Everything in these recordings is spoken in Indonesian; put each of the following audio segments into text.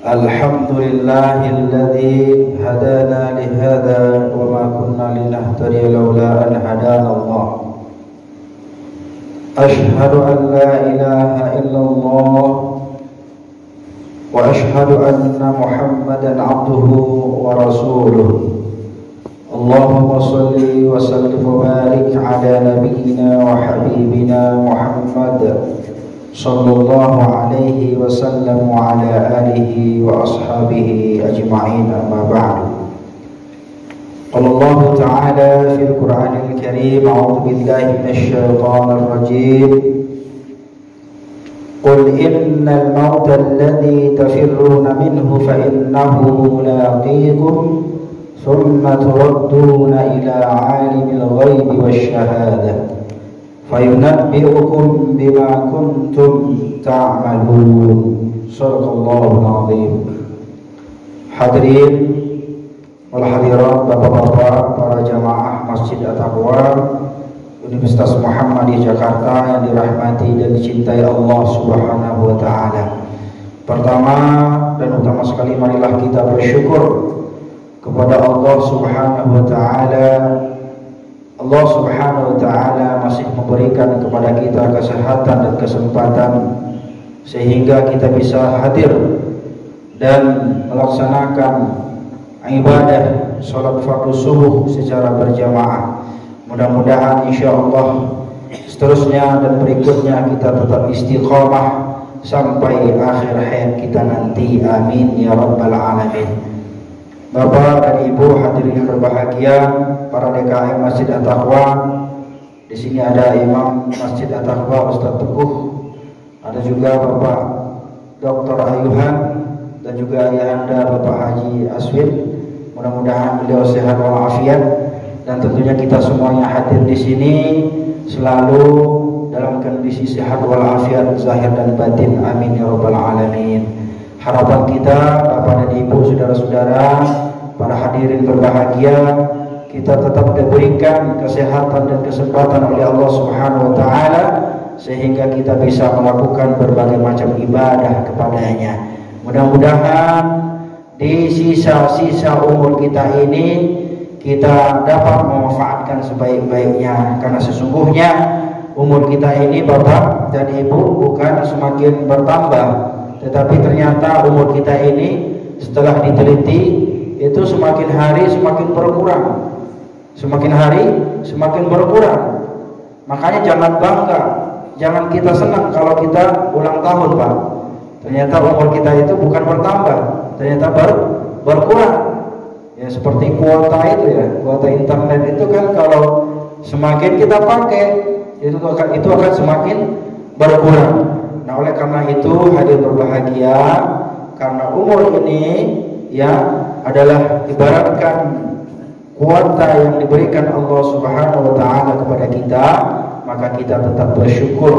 Alhamdulillahilladzi hadana lihada wa ma kunna linahtadiya laula an hadana Allah. Ashhadu an la ilaha illallah wa ashhadu anna Muhammadan abduhu wa rasuluh. Allahumma salli wa sallim wa barik ala nabiyyina wa habibina Muhammad sallallahu alaihi wasallam wa ala alihi wa ashabihi ajma'in, amma ba'du. Qala Allah ta'ala fil Qur'anil Karim, a'udzu billahi minasy syaithanir rajim. Qul innal mauta alladzi tafirruna minhu fa innahu mulaqikum thumma turadduna ila 'alimil ghaibi wasyahadati fayunabbi'ukum bima kuntum ta'malun. Shadaqallahul azim. Hadirin wal hadirat, bapak-bapak, para jamaah Masjid At-Taqwa Universitas Muhammadiyah Jakarta yang dirahmati dan dicintai Allah Subhanahu wa taala. Pertama dan utama sekali, marilah kita bersyukur kepada Allah Subhanahu wa taala. Allah Subhanahu wa ta'ala masih memberikan kepada kita kesehatan dan kesempatan sehingga kita bisa hadir dan melaksanakan ibadah salat fardu subuh secara berjamaah. Mudah-mudahan insyaallah seterusnya dan berikutnya kita tetap istiqamah sampai akhir hayat kita nanti. Amin ya rabbal alamin. Bapak dan Ibu hadirin yang berbahagia, para DKM Masjid At-Taqwa. Di sini ada Imam Masjid At-Taqwa Ustaz Teguh, ada juga Bapak Dr. Ayuhan dan juga Ayahanda Bapak Haji Aswin. Mudah-mudahan beliau sehat walafiat, dan tentunya kita semuanya hadir di sini selalu dalam kondisi sehat walafiat zahir dan batin. Amin ya rabbal alamin. Harapan kita, Bapak dan Ibu, saudara-saudara, para hadirin berbahagia, kita tetap diberikan kesehatan dan kesempatan oleh Allah Subhanahu wa taala sehingga kita bisa melakukan berbagai macam ibadah kepadanya. Mudah-mudahan di sisa-sisa umur kita ini kita dapat memanfaatkan sebaik-baiknya, karena sesungguhnya umur kita ini, Bapak dan Ibu, bukan semakin bertambah, tetapi ternyata umur kita ini setelah diteliti itu semakin hari semakin berkurang, semakin hari semakin berkurang. Makanya jangan bangga, jangan kita senang kalau kita ulang tahun, Pak. Ternyata umur kita itu bukan bertambah, ternyata berkurang. Ya seperti kuota itu ya, kuota internet itu kan kalau semakin kita pakai itu akan semakin berkurang. Nah, oleh karena itu hadir berbahagia, karena umur ini ya adalah ibaratkan kuota yang diberikan Allah Subhanahu wa taala kepada kita, maka kita tetap bersyukur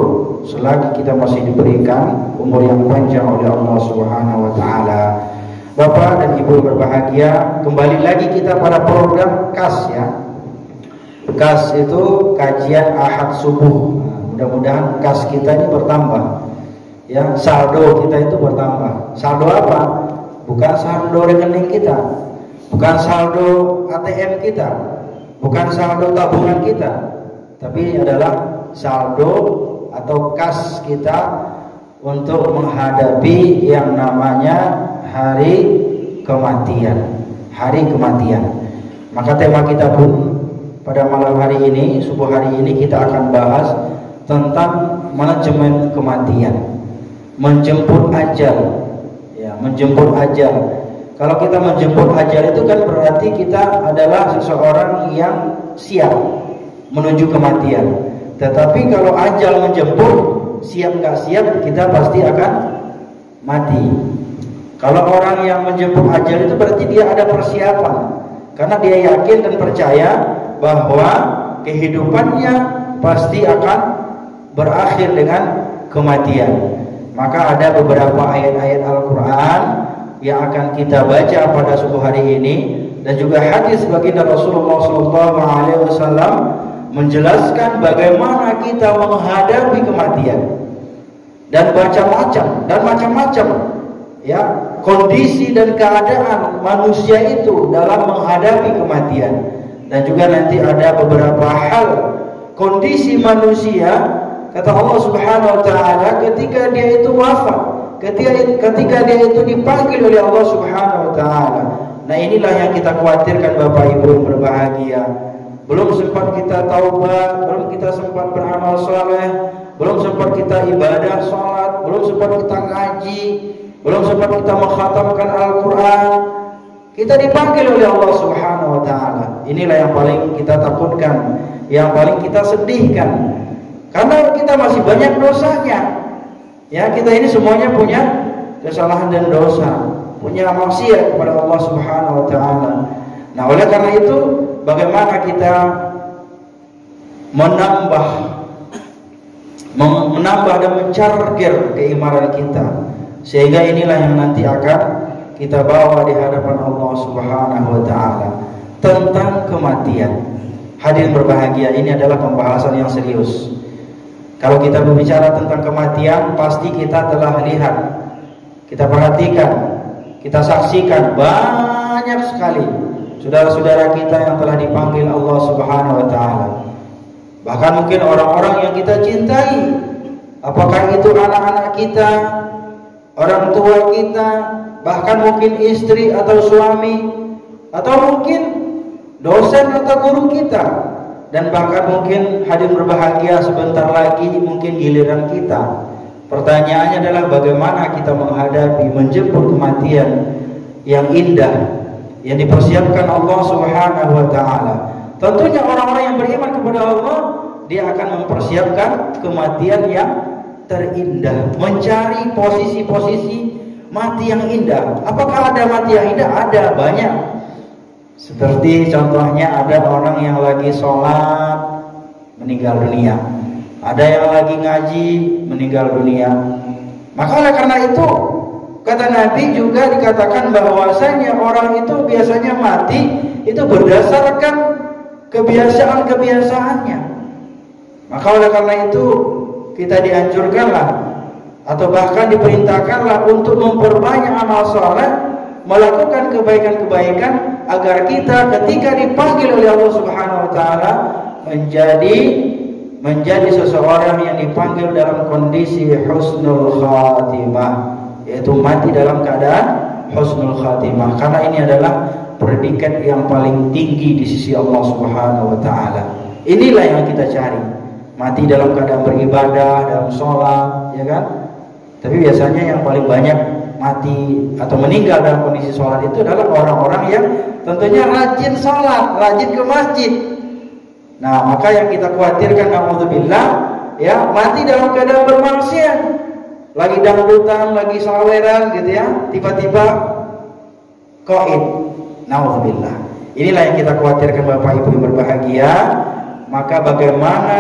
selagi kita masih diberikan umur yang panjang oleh Allah Subhanahu wa taala. Bapak dan Ibu berbahagia, kembali lagi kita pada program KAS ya. KAS itu kajian Ahad subuh. Mudah-mudahan KAS kita ini bertambah. Ya, saldo kita itu bertambah. Saldo apa? Bukan saldo rekening kita, bukan saldo ATM kita, bukan saldo tabungan kita, tapi adalah saldo atau kas kita untuk menghadapi yang namanya hari kematian. Hari kematian. Maka tema kita pun pada malam hari ini, subuh hari ini, kita akan bahas tentang manajemen kematian. Menjemput ajal, ya, menjemput ajal. Kalau kita menjemput ajal itu kan berarti kita adalah seseorang yang siap menuju kematian. Tetapi kalau ajal menjemput, siap nggak siap, kita pasti akan mati. Kalau orang yang menjemput ajal itu berarti dia ada persiapan, karena dia yakin dan percaya bahwa kehidupannya pasti akan berakhir dengan kematian. Maka ada beberapa ayat-ayat Al-Quran yang akan kita baca pada subuh hari ini, dan juga hadis baginda Rasulullah SAW menjelaskan bagaimana kita menghadapi kematian. dan macam-macam ya kondisi dan keadaan manusia itu dalam menghadapi kematian. Dan juga nanti ada beberapa hal kondisi manusia, kata Allah Subhanahu wa taala, ketika dia itu wafat, ketika dia itu dipanggil oleh Allah Subhanahu wa taala. Nah, inilah yang kita khawatirkan Bapak Ibu yang berbahagia. Belum sempat kita taubat, belum kita sempat beramal soleh, belum sempat kita ibadah sholat, belum sempat kita ngaji, belum sempat kita mengkhatamkan Al-Quran, kita dipanggil oleh Allah Subhanahu wa taala. Inilah yang paling kita takutkan, yang paling kita sedihkan. Karena kita masih banyak dosanya. Ya, kita ini semuanya punya kesalahan dan dosa, punya maksiat kepada Allah Subhanahu wa taala. Nah, oleh karena itu, bagaimana kita menambah dan mencargir keimanan kita, sehingga inilah yang nanti akan kita bawa di hadapan Allah Subhanahu wa taala tentang kematian. Hadirin berbahagia, ini adalah pembahasan yang serius. Kalau kita berbicara tentang kematian, pasti kita telah lihat, kita perhatikan, kita saksikan banyak sekali saudara-saudara kita yang telah dipanggil Allah Subhanahu wa taala. Bahkan mungkin orang-orang yang kita cintai, apakah itu anak-anak kita, orang tua kita, bahkan mungkin istri atau suami, atau mungkin dosen atau guru kita, dan bahkan mungkin hadir berbahagia sebentar lagi mungkin giliran kita. Pertanyaannya adalah bagaimana kita menghadapi, menjemput kematian yang indah yang dipersiapkan Allah Subhanahu wa taala. Tentunya orang-orang yang beriman kepada Allah, dia akan mempersiapkan kematian yang terindah, mencari posisi-posisi mati yang indah. Apakah ada mati yang indah? Ada, banyak. Seperti contohnya ada orang yang lagi sholat meninggal dunia, ada yang lagi ngaji meninggal dunia. Maka oleh karena itu, kata Nabi juga dikatakan bahwasanya orang itu biasanya mati itu berdasarkan kebiasaan-kebiasaannya. Maka oleh karena itu kita dianjurkanlah atau bahkan diperintahkanlah untuk memperbanyak amal soleh, melakukan kebaikan-kebaikan agar kita ketika dipanggil oleh Allah Subhanahu wa taala menjadi seseorang yang dipanggil dalam kondisi husnul khatimah, yaitu mati dalam keadaan husnul khatimah. Karena ini adalah predikat yang paling tinggi di sisi Allah Subhanahu wa taala. Inilah yang kita cari. Mati dalam keadaan beribadah, dalam sholat, ya kan? Tapi biasanya yang paling banyak mati atau meninggal dalam kondisi sholat itu adalah orang-orang yang tentunya rajin sholat, rajin ke masjid. Nah, maka yang kita khawatirkan, na'udzubillah, ya, mati dalam keadaan bermaksiat, lagi dangdutan, lagi saweran gitu ya, tiba-tiba qaid. Na'udzubillah. Inilah yang kita khawatirkan Bapak Ibu yang berbahagia. Maka bagaimana,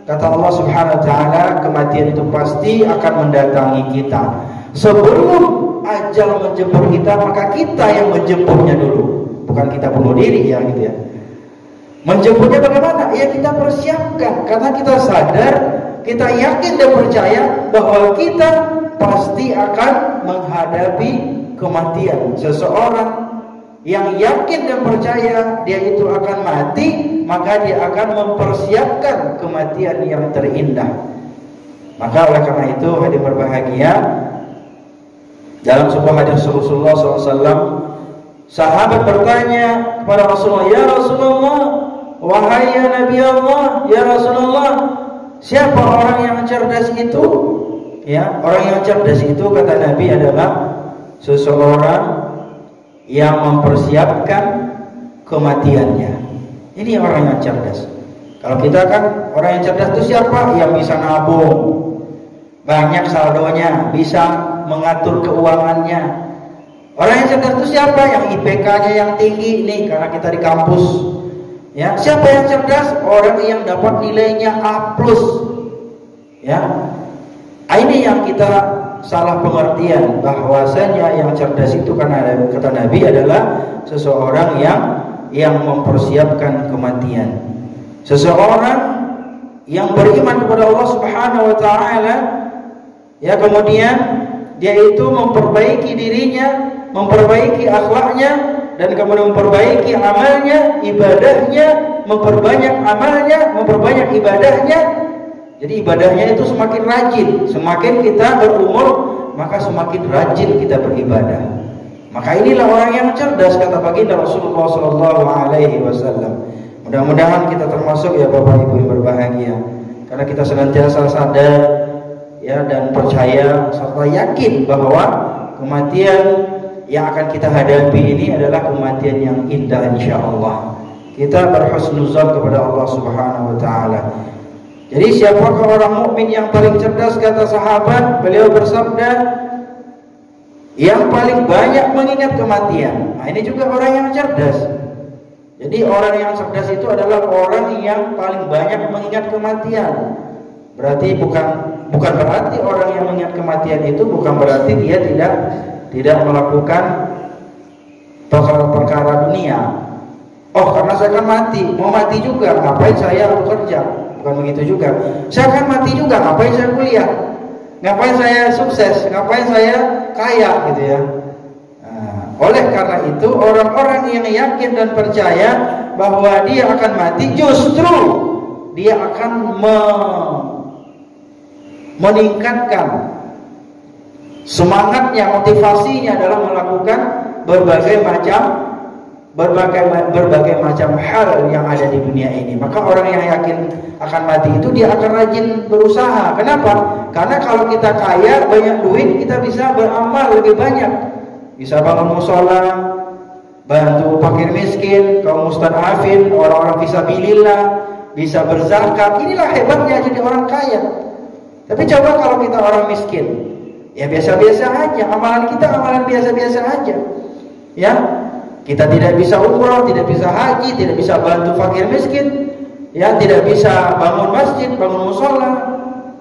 kata Allah Subhanahu wa taala, kematian itu pasti akan mendatangi kita. Sebelum ajal menjemput kita, maka kita yang menjemputnya dulu. Bukan kita bunuh diri ya gitu ya. Menjemputnya bagaimana? Ya kita persiapkan, karena kita sadar, kita yakin dan percaya bahwa kita pasti akan menghadapi kematian. Seseorang yang yakin dan percaya dia itu akan mati, maka dia akan mempersiapkan kematian yang terindah. Maka oleh karena itu, hadirin berbahagia, dalam sebuah hadis Rasulullah SAW, sahabat bertanya kepada Rasulullah, "Ya Rasulullah, wahai ya Nabi Allah, ya Rasulullah, siapa orang yang cerdas itu?" Ya, orang yang cerdas itu, kata Nabi, adalah seseorang yang mempersiapkan kematiannya. Ini orang yang cerdas. Kalau kita kan, orang yang cerdas itu siapa? Yang bisa nabung, banyak saldonya, bisa mengatur keuangannya. Orang yang cerdas itu siapa? Yang IPK-nya yang tinggi nih, karena kita di kampus. Ya, siapa yang cerdas? Orang yang dapat nilainya A+. Ya, ini yang kita salah pengertian, bahwasanya yang cerdas itu, karena kata Nabi, adalah seseorang yang mempersiapkan kematian. Seseorang yang beriman kepada Allah Subhanahu wa taala, Ya, kemudian dia itu memperbaiki dirinya, memperbaiki akhlaknya, dan kemudian memperbaiki amalnya, ibadahnya, memperbanyak amalnya, memperbanyak ibadahnya. Jadi ibadahnya itu semakin rajin. Semakin kita berumur, maka semakin rajin kita beribadah. Maka inilah orang yang cerdas, kata baginda Rasulullah SAW. Mudah-mudahan kita termasuk ya Bapak Ibu yang berbahagia, karena kita senantiasa sadar ya dan percaya serta yakin bahwa kematian yang akan kita hadapi ini adalah kematian yang indah insyaallah. Kita berhusnuzan kepada Allah Subhanahu wa taala. Jadi siapakah orang mukmin yang paling cerdas, kata sahabat? Beliau bersabda, yang paling banyak mengingat kematian. Nah, ini juga orang yang cerdas. Jadi orang yang cerdas itu adalah orang yang paling banyak mengingat kematian. Berarti bukan berarti orang yang mengingat kematian itu bukan berarti dia tidak melakukan perkara-perkara dunia. Oh, karena saya akan mati, mau mati juga, ngapain saya bekerja? Bukan begitu juga. Saya akan mati juga, ngapain saya kuliah? Ngapain saya sukses? Ngapain saya kaya gitu ya? Oleh karena itu, orang-orang yang yakin dan percaya bahwa dia akan mati, justru dia akan meningkatkan semangatnya, motivasinya dalam melakukan berbagai macam hal yang ada di dunia ini. Maka orang yang yakin akan mati itu dia akan rajin berusaha. Kenapa? Karena kalau kita kaya, banyak duit, kita bisa beramal lebih banyak. Bisa bangun mushola, bantu fakir miskin, kaum mustadafin, orang-orang fisabilillah, bisa berzakat. Inilah hebatnya jadi orang kaya. Tapi coba kalau kita orang miskin, ya biasa-biasa aja, amalan kita amalan biasa-biasa aja. Ya, kita tidak bisa umroh, tidak bisa haji, tidak bisa bantu fakir miskin, ya tidak bisa bangun masjid, bangun mushola.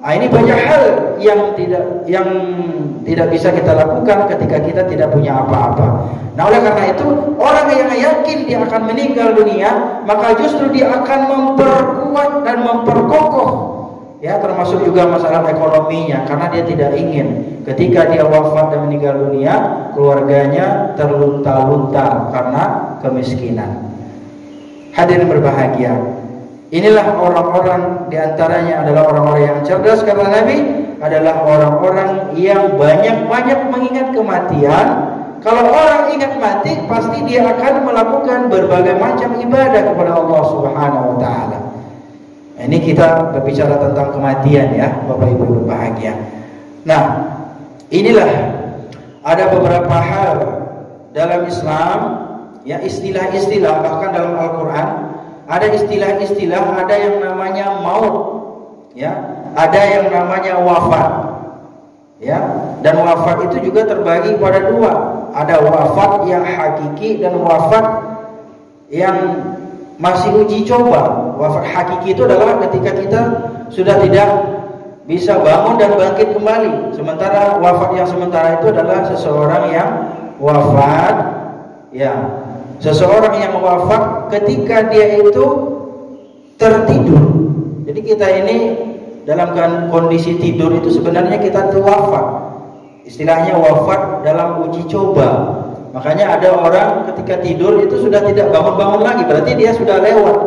Nah, ini banyak hal yang tidak bisa kita lakukan ketika kita tidak punya apa-apa. Nah, oleh karena itu, orang yang yakin dia akan meninggal dunia, maka justru dia akan memperkuat dan memperkokoh, ya, termasuk juga masalah ekonominya, karena dia tidak ingin ketika dia wafat dan meninggal dunia, keluarganya terlunta-lunta karena kemiskinan. Hadirin berbahagia, inilah orang-orang, diantaranya adalah orang-orang yang cerdas, kata Nabi, adalah orang-orang yang banyak-banyak mengingat kematian. Kalau orang ingat mati, pasti dia akan melakukan berbagai macam ibadah kepada Allah Subhanahu wa taala. Ini kita berbicara tentang kematian ya, Bapak Ibu berbahagia. Nah, inilah ada beberapa hal dalam Islam, ya, istilah-istilah, bahkan dalam Al-Quran ada istilah-istilah, ada yang namanya maut, ya, ada yang namanya wafat, ya, dan wafat itu juga terbagi pada dua. Ada wafat yang hakiki dan wafat yang masih uji coba. Wafat hakiki itu adalah ketika kita sudah tidak bisa bangun dan bangkit kembali. Sementara wafat yang sementara itu adalah seseorang yang wafat, ya, seseorang yang wafat ketika dia itu tertidur. Jadi kita ini dalam kondisi tidur itu sebenarnya kita itu wafat. Istilahnya wafat dalam uji coba. Makanya ada orang ketika tidur itu sudah tidak bangun-bangun lagi, berarti dia sudah lewat.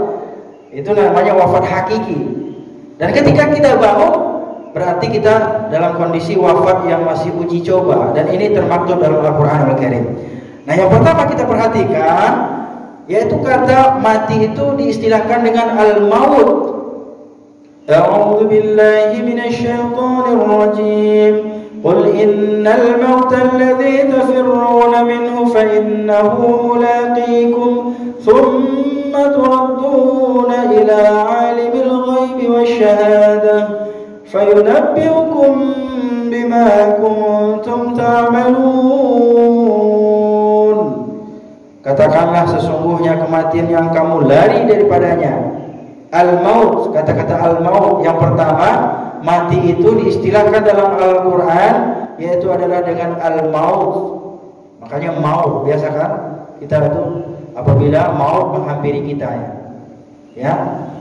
Itu namanya wafat hakiki. Dan ketika kita bangun, berarti kita dalam kondisi wafat yang masih uji coba. Dan ini termaktub dalam Al-Quran Al-Karim. Nah, yang pertama kita perhatikan, yaitu kata mati itu diistilahkan dengan al-maut. A'udzu billahi minasyaitonir rajim. Qul innal mauta alladzi tafirruna minhu fa innahu mulaqikum thumma turadduna ila 'alimil ghaibi wasyahadah fayunabbi'ukum bima kuntum ta'malun. Katakanlah sesungguhnya kematian yang kamu lari daripadanya. Al-maut, kata-kata al-maut yang pertama, mati itu diistilahkan dalam Al-Quran yaitu adalah dengan al-maut. Makanya maut, biasa kan kita itu apabila maut menghampiri kita, ya,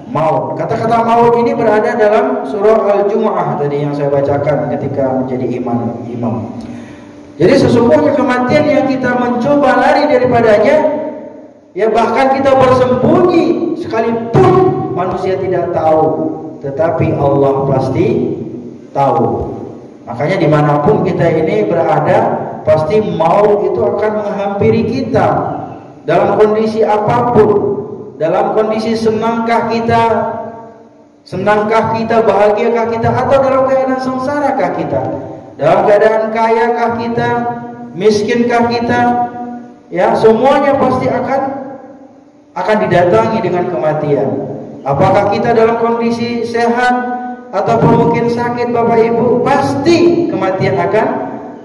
maut. Kata-kata maut ini berada dalam surah Al-Jumu'ah tadi yang saya bacakan ketika menjadi imam. Jadi sesungguhnya kematian yang kita mencoba lari daripadanya, ya bahkan kita bersembunyi sekalipun manusia tidak tahu, tetapi Allah pasti tahu. Makanya dimanapun kita ini berada, pasti maut itu akan menghampiri kita. Dalam kondisi apapun, dalam kondisi senangkah kita, bahagiakah kita, atau dalam keadaan sengsarakah kita, dalam keadaan kayakah kita, miskinkah kita, ya semuanya pasti akan didatangi dengan kematian. Apakah kita dalam kondisi sehat ataupun mungkin sakit Bapak Ibu, pasti kematian akan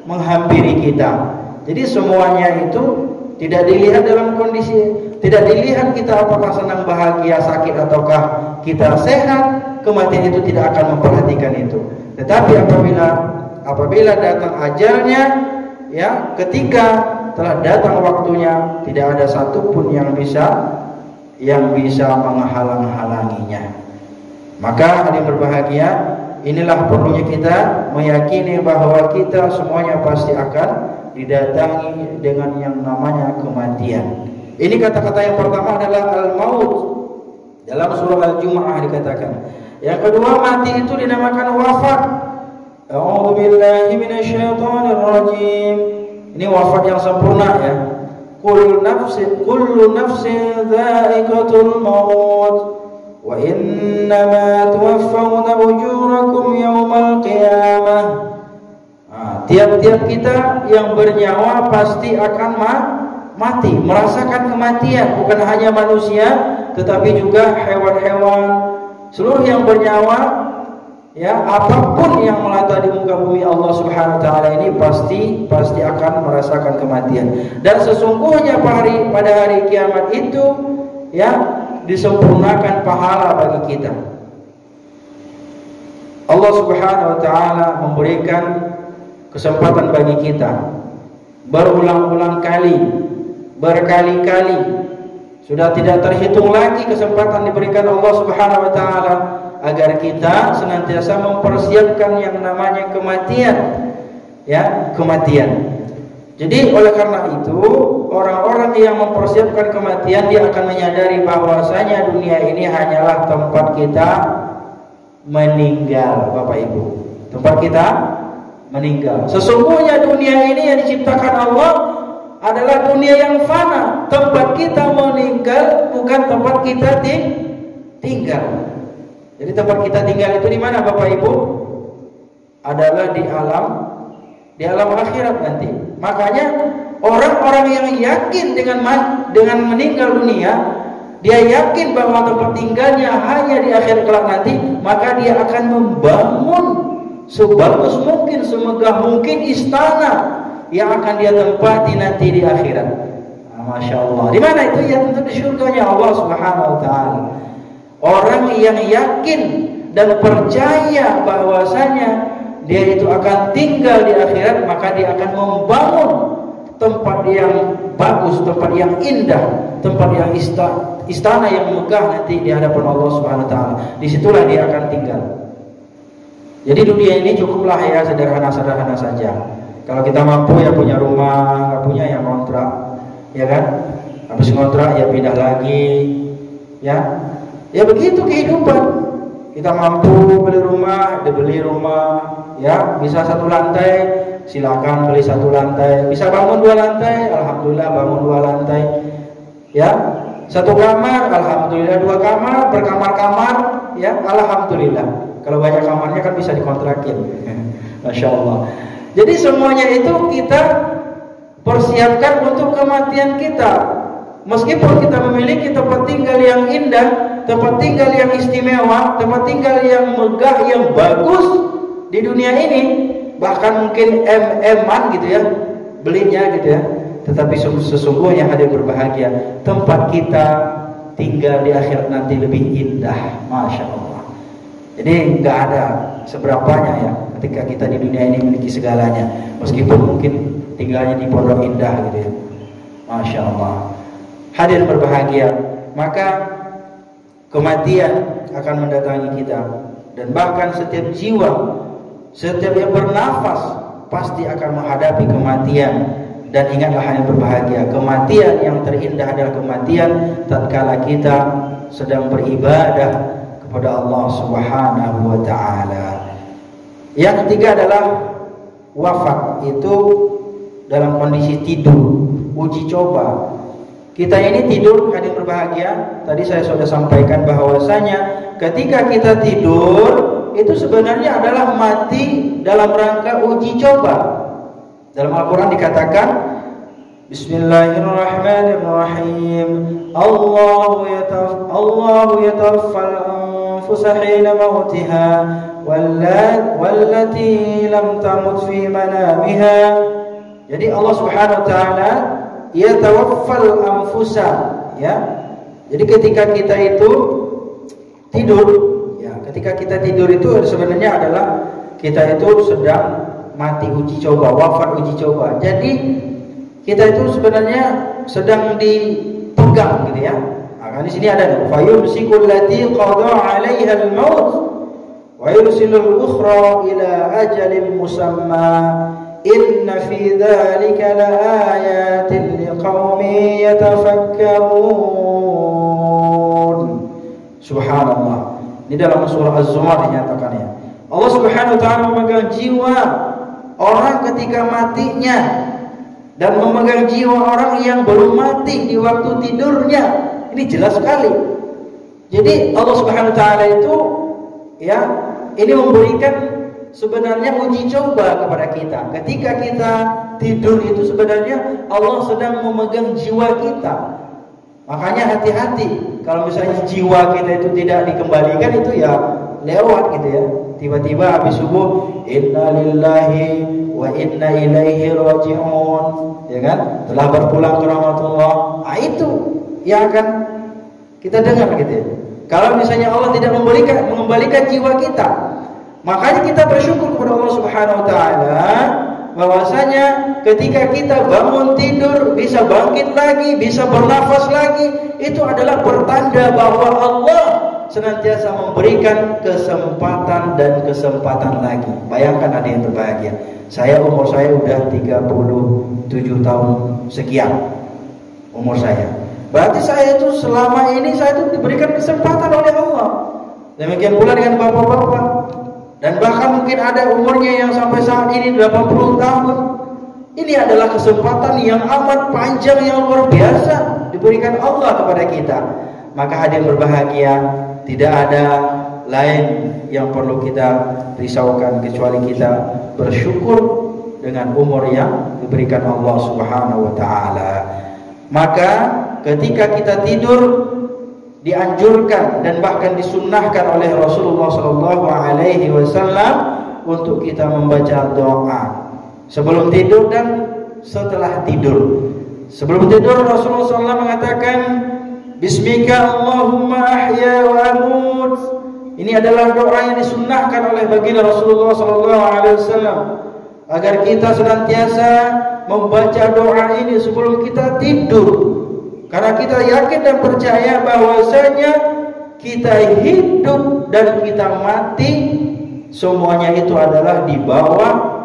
menghampiri kita. Jadi semuanya itu tidak dilihat dalam kondisi, tidak dilihat kita apakah senang, bahagia, sakit ataukah kita sehat. Kematian itu tidak akan memperhatikan itu. Tetapi apabila datang ajalnya, ya ketika telah datang waktunya, tidak ada satupun yang bisa menghalang-halanginya. Maka hadirin berbahagia, inilah perlunya kita meyakini bahwa kita semuanya pasti akan didatangi dengan yang namanya kematian. Ini kata-kata yang pertama adalah al-maut. Dalam surah Al-Jumu'ah dikatakan. Yang kedua, mati itu dinamakan wafat. A'udzu billahi minasyaitonir rajim. Ini wafat yang sempurna ya. Kullu nafsin dha'iqatul maut wa innama tuwaffawna ujurakum yaumal qiyamah. Tiap-tiap kita yang bernyawa pasti akan mati, merasakan kematian. Bukan hanya manusia, tetapi juga hewan-hewan, seluruh yang bernyawa, ya apapun yang melata di muka bumi Allah Subhanahu wa taala ini pasti akan merasakan kematian. Dan sesungguhnya pada hari kiamat itu, ya disempurnakan pahala bagi kita. Allah Subhanahu wa taala memberikan kesempatan bagi kita berulang-ulang kali, berkali-kali, sudah tidak terhitung lagi kesempatan diberikan Allah Subhanahu wa taala agar kita senantiasa mempersiapkan yang namanya kematian, ya, kematian. Jadi oleh karena itu, orang-orang yang mempersiapkan kematian, dia akan menyadari bahwasanya dunia ini hanyalah tempat kita meninggal, Bapak Ibu. Tempat kita meninggal. Sesungguhnya dunia ini yang diciptakan Allah adalah dunia yang fana. Tempat kita meninggal bukan tempat kita tinggal. Jadi tempat kita tinggal itu di mana Bapak Ibu? Adalah di alam akhirat nanti. Makanya orang-orang yang yakin dengan meninggal dunia, dia yakin bahwa tempat tinggalnya hanya di akhir kelak nanti, maka dia akan membangun sebagus mungkin, semegah mungkin istana yang akan dia tempati nanti di akhirat. Masya Allah. Di mana itu? Ya tentu di surganya Allah Subhanahu wa taala. Orang yang yakin dan percaya bahwasanya dia itu akan tinggal di akhirat, maka dia akan membangun tempat yang bagus, tempat yang indah, tempat yang istana yang megah nanti di hadapan Allah Subhanahu wa taala. Disitulah dia akan tinggal. Jadi dunia ini cukuplah ya sederhana-sederhana saja. Kalau kita mampu ya punya rumah, nggak punya ya kontrak, ya kan? Habis kontrak ya pindah lagi, ya. Ya begitu kehidupan. Kita mampu beli rumah, dibeli rumah, ya bisa 1 lantai, silakan beli 1 lantai. Bisa bangun 2 lantai, alhamdulillah bangun 2 lantai. Ya, 1 kamar, alhamdulillah 2 kamar, berkamar-kamar, ya alhamdulillah. Kalau banyak kamarnya kan bisa dikontrakin. Masya Allah. Jadi semuanya itu kita persiapkan untuk kematian kita. Meskipun kita memiliki tempat tinggal yang indah, tempat tinggal yang istimewa, tempat tinggal yang megah, yang bagus di dunia ini, bahkan mungkin M-an gitu ya, belinya gitu ya. Tetapi sesungguhnya hadir berbahagia, tempat kita tinggal di akhirat nanti lebih indah. Masya Allah. Jadi nggak ada seberapanya ya ketika kita di dunia ini memiliki segalanya, meskipun mungkin tinggalnya di pondok indah gitu ya. Masya Allah. Hadir berbahagia. Maka kematian akan mendatangi kita, dan bahkan setiap jiwa, setiap yang bernafas pasti akan menghadapi kematian. Dan ingatlah yang berbahagia, kematian yang terindah adalah kematian tatkala kita sedang beribadah kepada Allah Subhanahu wa taala. Yang ketiga adalah wafat, itu dalam kondisi tidur, uji coba. Kita ini tidur, hadir berbahagia. Tadi saya sudah sampaikan bahwasanya ketika kita tidur itu sebenarnya adalah mati dalam rangka uji coba. Dalam Al-Quran dikatakan, Bismillahirrahmanirrahim, Allahu yatawaffal anfusa hina mautiha wallati lam tamut fi manamiha. Jadi Allah Subhanahu wa taala yatawaffal anfusa, ya. Jadi ketika kita itu tidur, ya, ketika kita tidur itu sebenarnya adalah kita itu sedang mati uji coba, wafat uji coba. Jadi kita itu sebenarnya sedang dipegang gitu ya. Nah, di sini ada fayumsikul lati qada 'alaiha al-maut wa yursilul ukhra ila ajalin musamma inna fi dzalika laayatin liqaumin yatafakkarun. Subhanallah. Ini dalam surah Az-Zumar dinyatakan ya. Allah Subhanahu wa taala memegang jiwa orang ketika matinya dan memegang jiwa orang yang belum mati di waktu tidurnya. Ini jelas sekali. Jadi Allah Subhanahu wa taala itu ya, ini memberikan sebenarnya uji coba kepada kita. Ketika kita tidur itu sebenarnya Allah sedang memegang jiwa kita. Makanya hati-hati kalau misalnya jiwa kita itu tidak dikembalikan, itu ya lewat gitu ya. Tiba-tiba habis subuh, inna lillahi wa inna ilaihi raji'un, ya kan? Telah berpulang ke rahmatullah. Nah, itu yang akan kita dengar gitu ya. Kalau misalnya Allah tidak mengembalikan jiwa kita, makanya kita bersyukur kepada Allah Subhanahu wa taala bahwasanya ketika kita bangun tidur bisa bangkit lagi, bisa bernafas lagi, itu adalah pertanda bahwa Allah senantiasa memberikan kesempatan dan kesempatan lagi. Bayangkan ada yang berbahagia. Umur saya udah 37 tahun sekian umur saya. Berarti saya itu selama ini saya itu diberikan kesempatan oleh Allah. Demikian pula dengan bapak-bapak. Dan bahkan mungkin ada umurnya yang sampai saat ini 80 tahun. Ini adalah kesempatan yang amat panjang, yang luar biasa diberikan Allah kepada kita. Maka hadirin berbahagia, tidak ada lain yang perlu kita risaukan kecuali kita bersyukur dengan umur yang diberikan Allah Subhanahu wa taala. Maka ketika kita tidur dianjurkan dan bahkan disunnahkan oleh Rasulullah sallallahu alaihi wasallam untuk kita membaca doa sebelum tidur dan setelah tidur. Sebelum tidur Rasulullah SAW mengatakan, Bismika Allahumma ahya wa amut. Ini adalah doa yang disunnahkan oleh baginda Rasulullah SAW agar kita senantiasa membaca doa ini sebelum kita tidur. Karena kita yakin dan percaya bahwasanya kita hidup dan kita mati semuanya itu adalah di bawah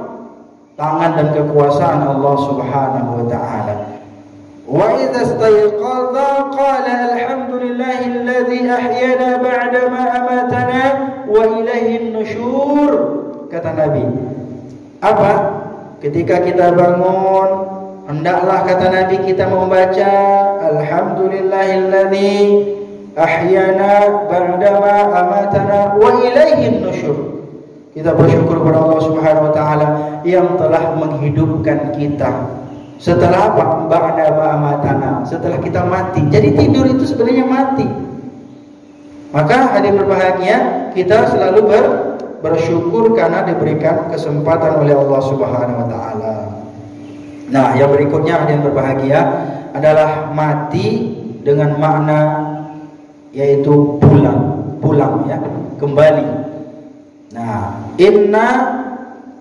tangan dan kekuasaan Allah Subhanahu wa taala. Wa idza istayqadha qala alhamdulillahilladzi ahyana ba'da ma amatana wa ilaihin nusyur. Kata Nabi, apa? Ketika kita bangun, hendaklah kata Nabi kita membaca alhamdulillahilladzi ahyana ba'da ma amatana wa ilaihin nusyur. Kita bersyukur kepada Allah Subhanahu wa taala yang telah menghidupkan kita. Setelah apa? Ba'da ma amatana, setelah kita mati. Jadi tidur itu sebenarnya mati. Maka hadirin berbahagia, kita selalu bersyukur karena diberikan kesempatan oleh Allah Subhanahu wa taala. Nah, yang berikutnya hadirin berbahagia adalah mati dengan makna yaitu pulang ya, kembali. Nah, inna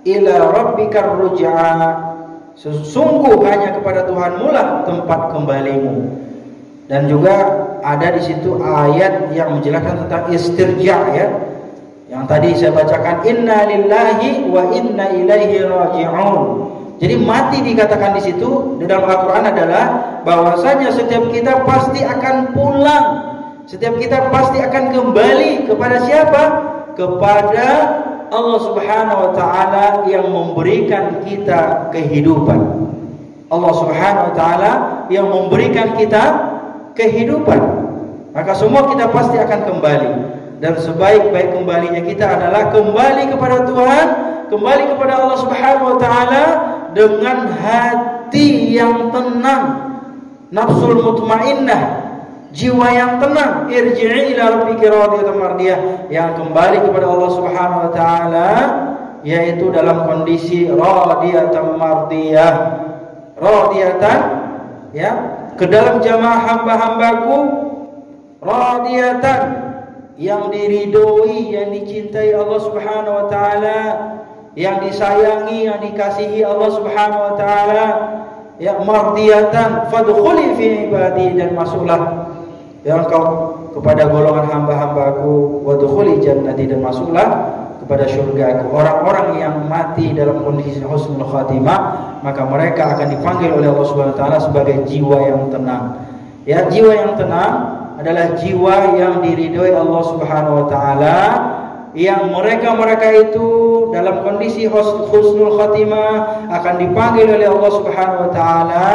ila rabbikar ruj'a, sesungguh hanya kepada Tuhanmu lah tempat kembalimu. Dan juga ada di situ ayat yang menjelaskan tentang istirja ya. Yang tadi saya bacakan inna lillahi wa inna ilaihi raji'un. Jadi mati dikatakan di situ di dalam Al-Qur'an adalah bahwasanya setiap kita pasti akan pulang. Setiap kita pasti akan kembali kepada siapa? Kepada Allah Subhanahu wa taala yang memberikan kita kehidupan. Allah Subhanahu wa taala yang memberikan kita kehidupan. Maka semua kita pasti akan kembali. Dan sebaik-baik kembalinya kita adalah kembali kepada Tuhan, kembali kepada Allah Subhanahu wa taala dengan hati yang tenang, nafsul mutmainnah, jiwa yang tenang. Irji'i ila rabbiki radiyatan mardiyah, yang kembali kepada Allah Subhanahu wa taala yaitu dalam kondisi radiyatan mardiyah. Radiyatan ya, ke dalam jamaah hamba-hambaku radiyatan, yang diridhoi, yang dicintai Allah Subhanahu wa taala, yang disayangi, yang dikasihi Allah Subhanahu wa taala. Ya, mardiyatan fadkhuli fi ibadi, dan masuklah ya engkau kepada golongan hamba-hambaku, wadkhuli jannati, dan masuklah kepada surga. Orang-orang yang mati dalam kondisi husnul khatimah, maka mereka akan dipanggil oleh Allah Subhanahu wa taala sebagai jiwa yang tenang. Ya, jiwa yang tenang adalah jiwa yang diridhoi Allah Subhanahu wa taala, yang mereka itu dalam kondisi husnul khatimah akan dipanggil oleh Allah Subhanahu wa taala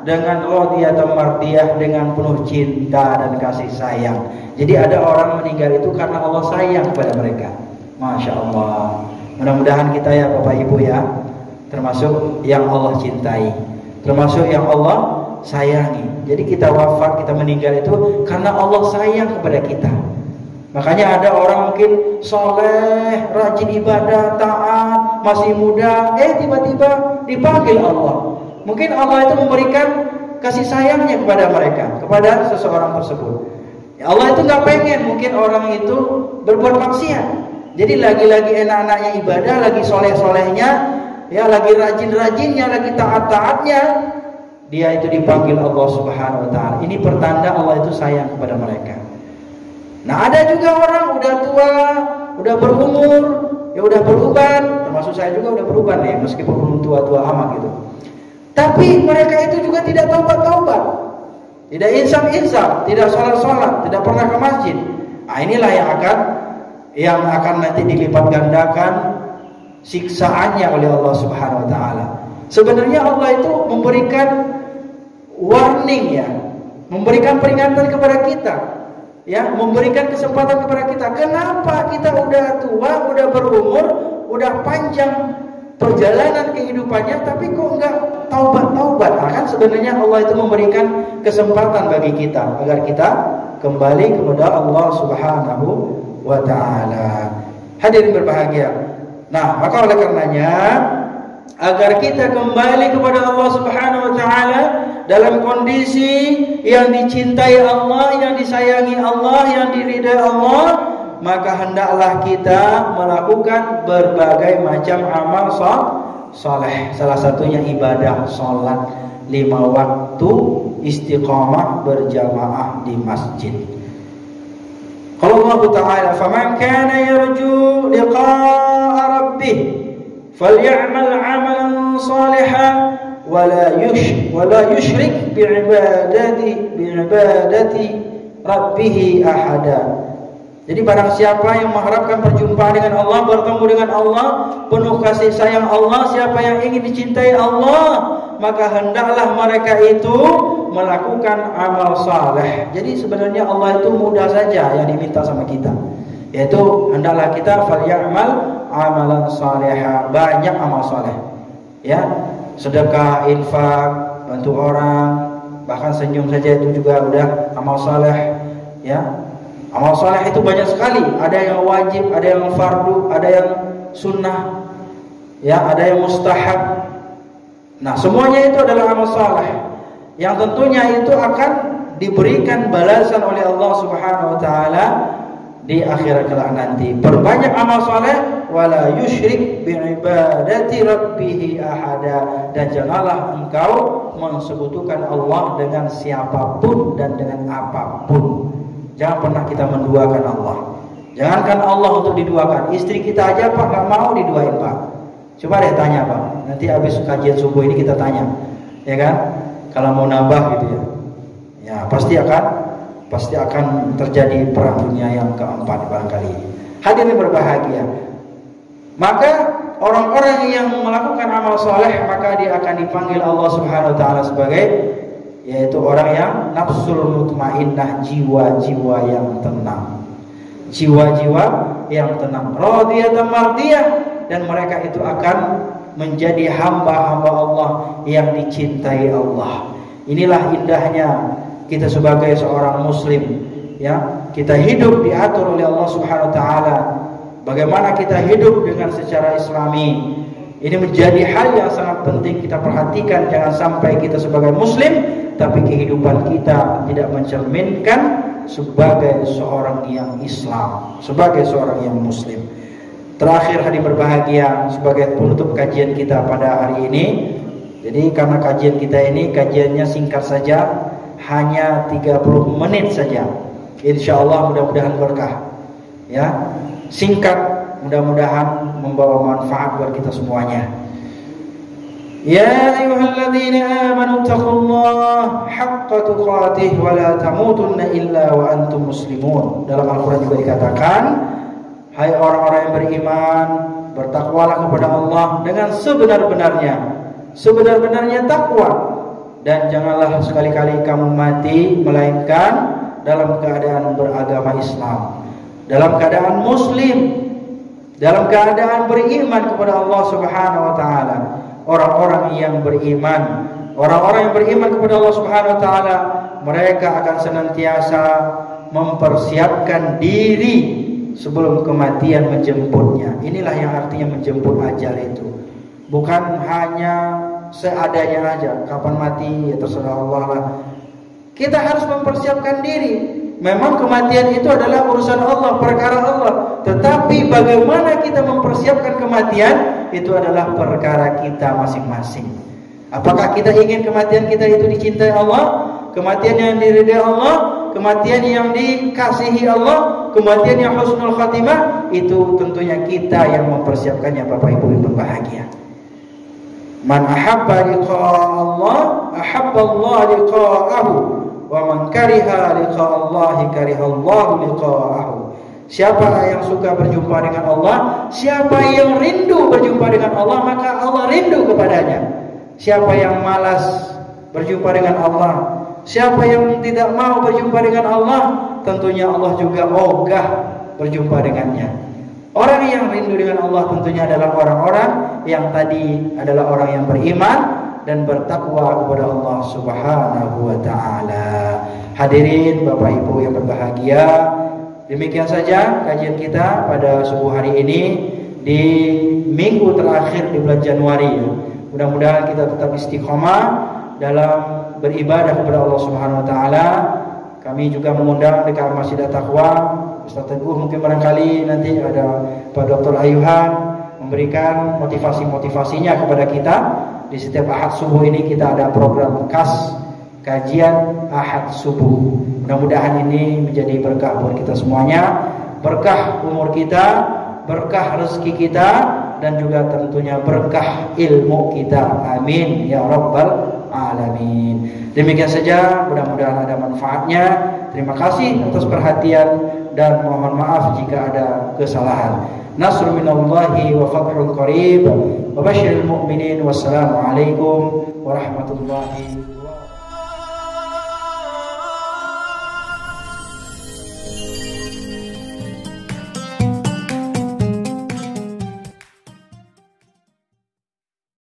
dengan radiyatan mardiyah, dengan penuh cinta dan kasih sayang. Jadi ada orang meninggal itu karena Allah sayang kepada mereka. Masya Allah. Mudah-mudahan kita ya Bapak Ibu ya, termasuk yang Allah cintai, termasuk yang Allah sayangi. Jadi kita wafat, kita meninggal itu karena Allah sayang kepada kita. Makanya ada orang mungkin soleh, rajin ibadah, taat, masih muda, tiba-tiba dipanggil Allah. Mungkin Allah itu memberikan kasih sayangnya kepada mereka, kepada seseorang tersebut. Ya, Allah itu nggak pengen mungkin orang itu berbuat maksiat. Jadi lagi-lagi enak-enaknya ibadah, lagi soleh-solehnya, ya lagi rajin-rajinnya, lagi taat-taatnya, dia itu dipanggil Allah Subhanahu wa taala. Ini pertanda Allah itu sayang kepada mereka. Nah, ada juga orang udah tua, udah berumur, ya udah beruban, termasuk saya juga udah beruban nih, meskipun belum tua-tua amat gitu. Tapi mereka itu juga tidak taubat-taubat, tidak insaf-insaf, tidak sholat-sholat, tidak pernah ke masjid. Nah, inilah yang akan nanti dilipat gandakan siksaannya oleh Allah Subhanahu wa taala. Sebenarnya Allah itu memberikan warning ya, memberikan peringatan kepada kita, ya, memberikan kesempatan kepada kita. Kenapa kita udah tua, udah berumur, udah panjang perjalanan kehidupannya, tapi kok enggak taubat-taubat? Nah, kan sebenarnya Allah itu memberikan kesempatan bagi kita agar kita kembali kepada Allah Subhanahu wa taala. Hadirin berbahagia. Nah, maka oleh karenanya agar kita kembali kepada Allah Subhanahu wa taala dalam kondisi yang dicintai Allah, yang disayangi Allah, yang diridhai Allah, maka hendaklah kita melakukan berbagai macam amal saleh. Salah satunya ibadah salat 5 waktu, istiqamah berjamaah di masjid. Qala Allah Ta'ala, "Faman kana yarju liqa'a rabbih falyamal 'amalan shalihan wala yushrik bi'ibadati rabbih ahada." Jadi barang siapa yang mengharapkan perjumpaan dengan Allah, bertemu dengan Allah, penuh kasih sayang Allah, siapa yang ingin dicintai Allah, maka hendaklah mereka itu melakukan amal saleh. Jadi sebenarnya Allah itu mudah saja yang diminta sama kita, yaitu hendaklah kita falyamal amalan salihah, banyak amal saleh. Ya, sedekah, infak, bantu orang, bahkan senyum saja itu juga udah amal saleh. Ya, amal saleh itu banyak sekali. Ada yang wajib, ada yang fardu, ada yang sunnah, ya, ada yang mustahab. Nah, semuanya itu adalah amal saleh yang tentunya itu akan diberikan balasan oleh Allah Subhanahu wa taala di akhirat kelak nanti. Perbanyak amal saleh wa la yusyrik bi'ibadati rabbih ahada. Dan janganlah engkau mensekutukan Allah dengan siapapun dan dengan apapun. Jangan pernah kita menduakan Allah. Jangankan Allah untuk diduakan, istri kita aja Pak nggak mau diduain Pak. Coba deh tanya Pak, nanti habis kajian subuh ini kita tanya, ya kan? Kalau mau nambah gitu ya, ya pasti akan terjadi perang dunia yang keempat barangkali. Hadirin berbahagia, maka orang-orang yang melakukan amal soleh maka dia akan dipanggil Allah Subhanahu Wa Taala sebagai, yaitu orang yang nafsul mutmainnah, jiwa-jiwa yang tenang, jiwa-jiwa yang tenang, radiyatan mardiyah, dan mereka itu akan menjadi hamba-hamba Allah yang dicintai Allah. Inilah indahnya kita sebagai seorang muslim, ya. Kita hidup diatur oleh Allah Subhanahu Wa Taala. Bagaimana kita hidup dengan secara Islami, ini menjadi hal yang sangat penting kita perhatikan. Jangan sampai kita sebagai muslim tapi kehidupan kita tidak mencerminkan sebagai seorang yang Islam, sebagai seorang yang muslim. Terakhir hadirin berbahagia, sebagai penutup kajian kita pada hari ini. Jadi karena kajian kita ini kajiannya singkat saja, hanya 30 menit saja. Insyaallah mudah-mudahan berkah. Ya, singkat, mudah-mudahan membawa manfaat buat kita semuanya. Ya ayyuhalladzina amanu taqullaha haqqa tuqatih wa la tamutunna illa wa antum muslimun. Dalam Al-Qur'an juga dikatakan, hai orang-orang yang beriman, bertakwalah kepada Allah dengan sebenar-benarnya, sebenar-benarnya takwa, dan janganlah sekali-kali kamu mati melainkan dalam keadaan beragama Islam, dalam keadaan muslim, dalam keadaan beriman kepada Allah Subhanahu Wa Taala. Orang-orang yang beriman, orang-orang yang beriman kepada Allah Subhanahu Wa Taala, mereka akan senantiasa mempersiapkan diri sebelum kematian menjemputnya. Inilah yang artinya menjemput ajal itu. Bukan hanya seadanya aja, kapan mati ya terserah Allah lah. Kita harus mempersiapkan diri. Memang kematian itu adalah urusan Allah, perkara Allah. Tetapi bagaimana kita mempersiapkan kematian, itu adalah perkara kita masing-masing. Apakah kita ingin kematian kita itu dicintai Allah, kematian yang diridai Allah, kematian yang dikasihi Allah, kematian yang husnul khatimah? Itu tentunya kita yang mempersiapkannya, Bapak Ibu yang berbahagia. Man ahabba liqa'a Allah, ahabba Allah liqa'ahu, wa man kariha liqa'a Allah, kariha Allah liqa'ahu. Siapa yang suka berjumpa dengan Allah, siapa yang rindu berjumpa dengan Allah, maka Allah rindu kepadanya. Siapa yang malas berjumpa dengan Allah, siapa yang tidak mau berjumpa dengan Allah, tentunya Allah juga ogah berjumpa dengannya. Orang yang rindu dengan Allah tentunya adalah orang-orang yang tadi adalah orang yang beriman dan bertakwa kepada Allah Subhanahu Wa Taala. Hadirin Bapak Ibu yang berbahagia, demikian saja kajian kita pada subuh hari ini di minggu terakhir di bulan Januari. Mudah-mudahan kita tetap istiqomah dalam beribadah kepada Allah Subhanahu Wa Taala. Kami juga mengundang dekat Masjid At-Taqwa, Ustaz Teguh mungkin barangkali nanti ada Pak Dr. Ayuhan memberikan motivasi-motivasinya kepada kita. Di setiap Ahad subuh ini kita ada program khas kajian Ahad subuh. Mudah-mudahan ini menjadi berkah buat kita semuanya, berkah umur kita, berkah rezeki kita, dan juga tentunya berkah ilmu kita. Amin ya rabbal alamin. Demikian saja, mudah-mudahan ada manfaatnya. Terima kasih atas perhatian dan mohon maaf jika ada kesalahan. Nasrun minallahi wa fathun qarib wa basyiril mu'minin. Wassalamualaikum warahmatullahi wabarakatuh.